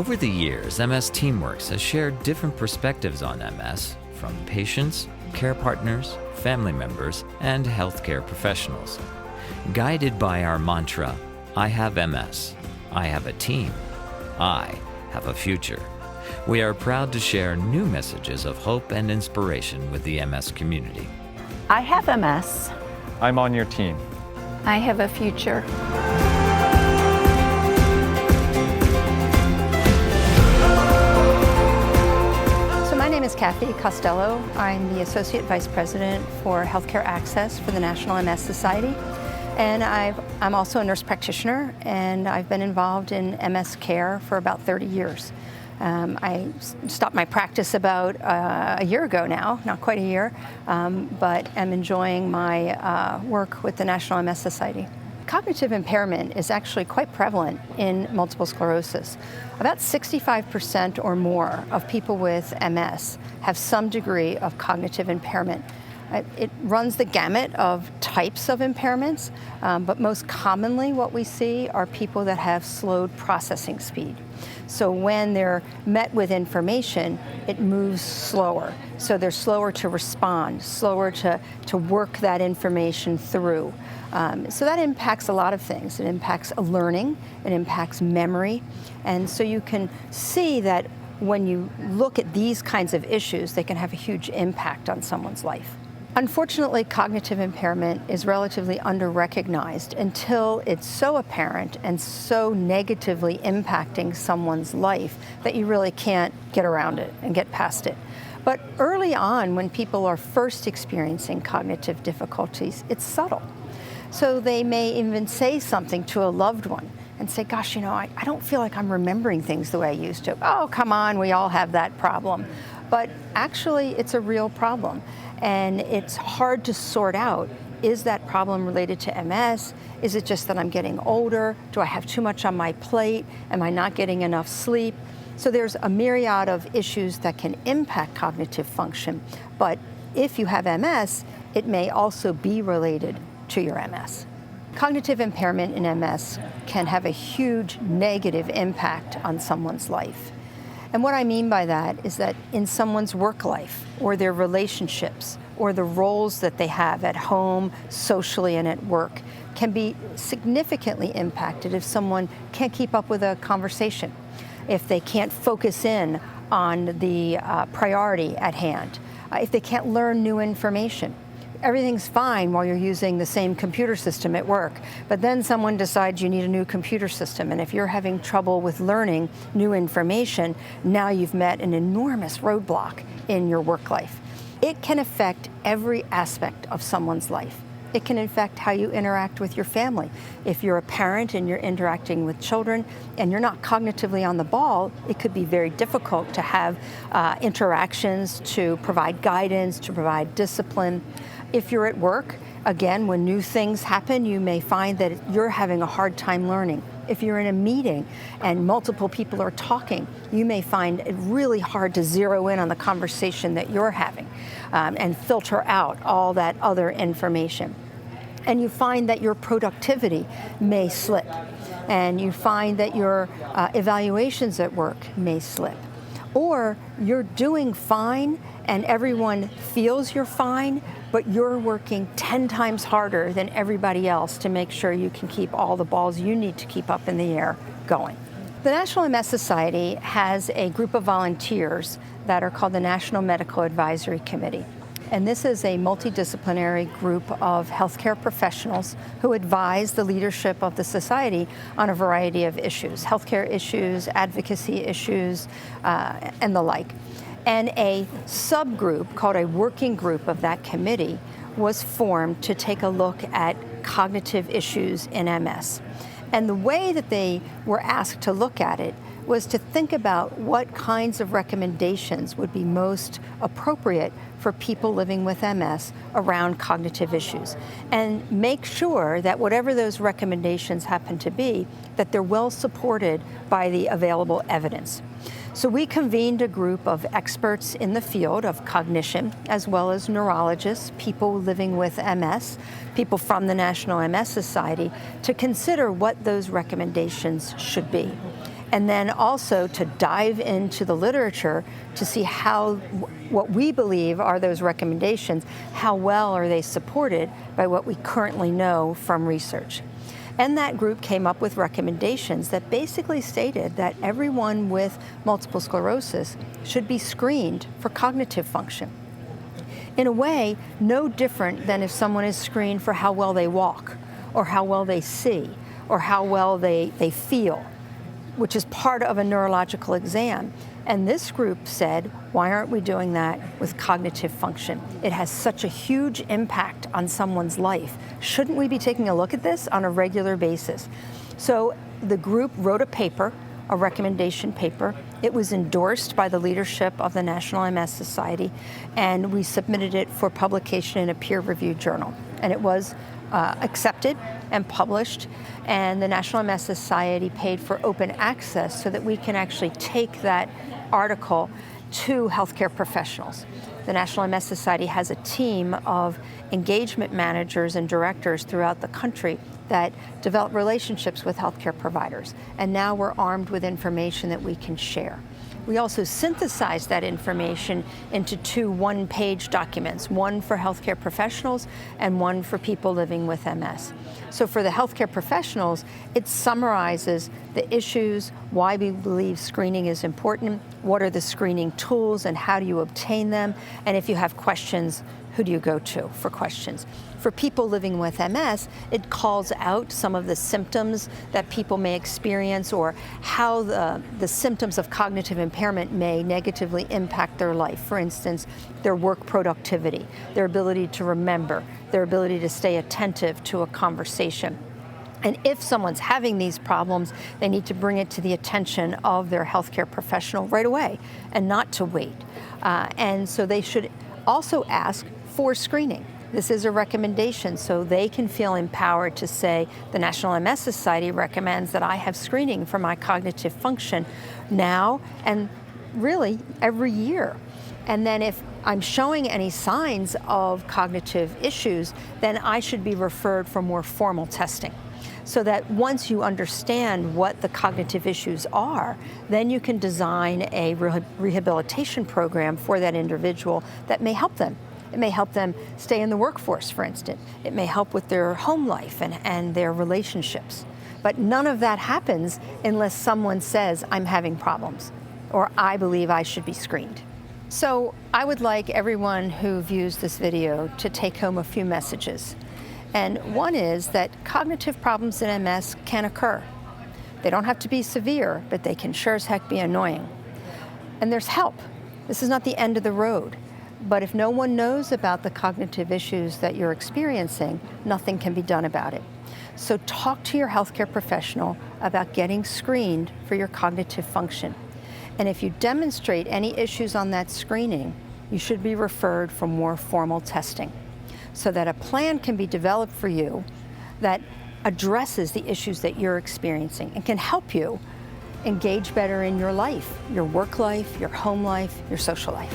Over the years, MS Teamworks has shared different perspectives on MS from patients, care partners, family members, and healthcare professionals. Guided by our mantra, I have MS, I have a team, I have a future, we are proud to share new messages of hope and inspiration with the MS community. I have MS. I'm on your team. I have a future. My name is Kathy Costello. I'm the Associate Vice President for Healthcare Access for the National MS Society. And I'm also a nurse practitioner, and I've been involved in MS care for about 30 years. I stopped my practice about a year ago now, not quite a year, but am enjoying my work with the National MS Society. Cognitive impairment is actually quite prevalent in multiple sclerosis. About 65% or more of people with MS have some degree of cognitive impairment. It runs the gamut of types of impairments, but most commonly what we see are people that have slowed processing speed. So when they're met with information, it moves slower. So they're slower to respond, slower to work that information through. So that impacts a lot of things. It impacts learning, it impacts memory, and so you can see that when you look at these kinds of issues, they can have a huge impact on someone's life. Unfortunately, cognitive impairment is relatively under-recognized until it's so apparent and so negatively impacting someone's life that you really can't get around it and get past it. But early on, when people are first experiencing cognitive difficulties, it's subtle. So they may even say something to a loved one and say, gosh, you know, I don't feel like I'm remembering things the way I used to. Oh, come on, we all have that problem. But actually, it's a real problem. And it's hard to sort out. Is that problem related to MS? Is it just that I'm getting older? Do I have too much on my plate? Am I not getting enough sleep? So there's a myriad of issues that can impact cognitive function. But if you have MS, it may also be related to your MS. Cognitive impairment in MS can have a huge negative impact on someone's life. And what I mean by that is that in someone's work life or their relationships or the roles that they have at home, socially, and at work can be significantly impacted if someone can't keep up with a conversation, if they can't focus in on the priority at hand, if they can't learn new information. Everything's fine while you're using the same computer system at work, but then someone decides you need a new computer system, and if you're having trouble with learning new information, now you've met an enormous roadblock in your work life. It can affect every aspect of someone's life. It can affect how you interact with your family. If you're a parent and you're interacting with children and you're not cognitively on the ball, it could be very difficult to have interactions, to provide guidance, to provide discipline. If you're at work, again, when new things happen, you may find that you're having a hard time learning. If you're in a meeting and multiple people are talking, you may find it really hard to zero in on the conversation that you're having and filter out all that other information. And you find that your productivity may slip, and you find that your evaluations at work may slip. Or you're doing fine and everyone feels you're fine, but you're working 10 times harder than everybody else to make sure you can keep all the balls you need to keep up in the air going. The National MS Society has a group of volunteers that are called the National Medical Advisory Committee. And this is a multidisciplinary group of healthcare professionals who advise the leadership of the society on a variety of issues, healthcare issues, advocacy issues, and the like. And a subgroup called a working group of that committee was formed to take a look at cognitive issues in MS. And the way that they were asked to look at it was to think about what kinds of recommendations would be most appropriate for people living with MS around cognitive issues, and make sure that whatever those recommendations happen to be, that they're well supported by the available evidence. So we convened a group of experts in the field of cognition, as well as neurologists, people living with MS, people from the National MS Society, to consider what those recommendations should be. and then also to dive into the literature to see how what we believe are those recommendations, how well are they supported by what we currently know from research. And that group came up with recommendations that basically stated that everyone with multiple sclerosis should be screened for cognitive function. In a way, no different than if someone is screened for how well they walk, or how well they see, or how well they feel, which is part of a neurological exam. And this group said, why aren't we doing that with cognitive function? It has such a huge impact on someone's life. Shouldn't we be taking a look at this on a regular basis? So the group wrote a paper, a recommendation paper. It was endorsed by the leadership of the National MS Society, and we submitted it for publication in a peer-reviewed journal. And it was accepted and published, and the National MS Society paid for open access so that we can actually take that article to healthcare professionals. The National MS Society has a team of engagement managers and directors throughout the country that develop relationships with healthcare providers, and now we're armed with information that we can share. We also synthesized that information into 2 one-page documents, one for healthcare professionals and one for people living with MS. So for the healthcare professionals, it summarizes the issues, why we believe screening is important, what are the screening tools and how do you obtain them, and if you have questions, who do you go to for questions? For people living with MS, it calls out some of the symptoms that people may experience or how the symptoms of cognitive impairment may negatively impact their life. For instance, their work productivity, their ability to remember, their ability to stay attentive to a conversation. And if someone's having these problems, they need to bring it to the attention of their healthcare professional right away and not to wait. And so they should also ask for screening. This is a recommendation, so they can feel empowered to say, the National MS Society recommends that I have screening for my cognitive function now and really every year. And then if I'm showing any signs of cognitive issues, then I should be referred for more formal testing. So that once you understand what the cognitive issues are, then you can design a rehabilitation program for that individual that may help them. It may help them stay in the workforce, for instance. It may help with their home life and their relationships. But none of that happens unless someone says, I'm having problems, or I believe I should be screened. So I would like everyone who views this video to take home a few messages. And one is that cognitive problems in MS can occur. They don't have to be severe, but they can sure as heck be annoying. And there's help. This is not the end of the road. But if no one knows about the cognitive issues that you're experiencing, nothing can be done about it. So talk to your healthcare professional about getting screened for your cognitive function. And if you demonstrate any issues on that screening, you should be referred for more formal testing, so that a plan can be developed for you that addresses the issues that you're experiencing and can help you engage better in your life, your work life, your home life, your social life.